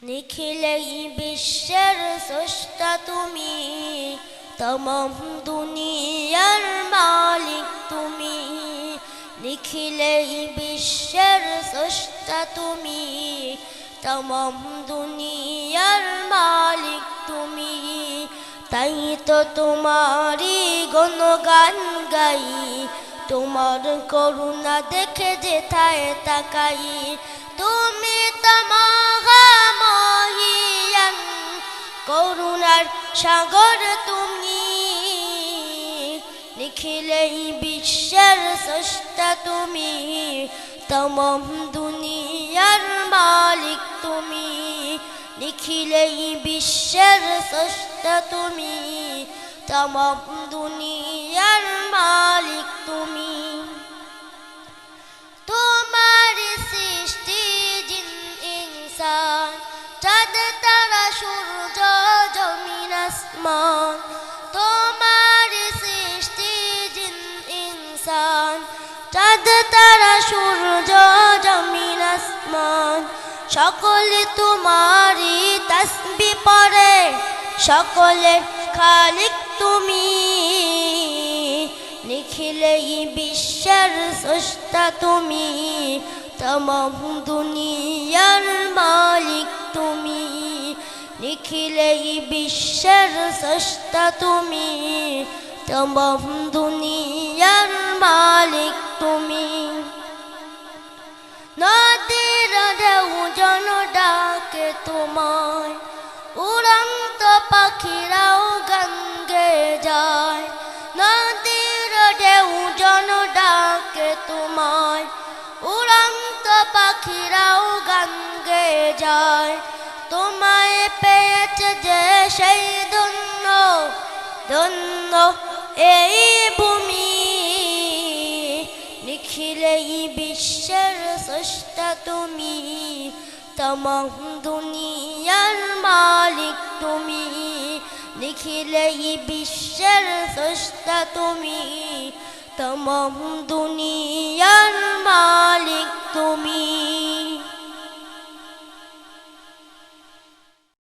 নিখিলেই বিশ্বের স্রষ্টা তুমি, তমাম দুনিয়ার মালিক তুমি। নিখিলেই বিশ্বের স্রষ্টা তুমি, তমাম দুনিয়ার মালিক তুমি। তাই তো তোমারই গুণগান গাই, তোমার করুণা দেখে যেথায় তাকাই। তুমি তো মহামহিয়ান, করুণার সাগর তুমি। নিখিলেই বিশ্বের স্রষ্টা তুমি, তমাম দুনিয়ার মালিক তুমি। নিখিলেই বিশ্বের স্রষ্টা তুমি, তমাম দুনিয়ার মালিক তুমি। তোমার সৃষ্টি জিন ইনসান, চাঁদ তারা সূর্য জমিন আসমান। তোমার সৃষ্টি জিন ইনসান, চাঁদ তারা সূর্য জমিন আসমান। সকলে তোমারই তাসবিহ পড়ে, সকলের খালিক তুমি। নিখিলেই বিশ্বের স্রষ্টা তুমি, তমাম দুনিয়ার মালিক তুমি। নিখিলেই বিশ্বের স্রষ্টা তুমি, তমাম দুনিয়ার মালিক তুমি। নদীর ঢেউ জন ডাকে তোমায়, উড়ন্ত পাখিরাও গান গেয়ে যায়। নদীর ঢেউ জন ডাকে তোমায়, উড়ন্ত পাখিরাও গান গেয়ে যায়। তোমায় পেয়েছে যে সেই ধন্য, ধন্য এই ভূমি। নিখিলেই বিশ্বের স্রষ্টা তুমি, তমাম দুনিয়ার মালিক তুমি। নিখিলেই বিশ্বের স্রষ্টা তুমি, তমাম দুনিয়ার মালিক তুমি।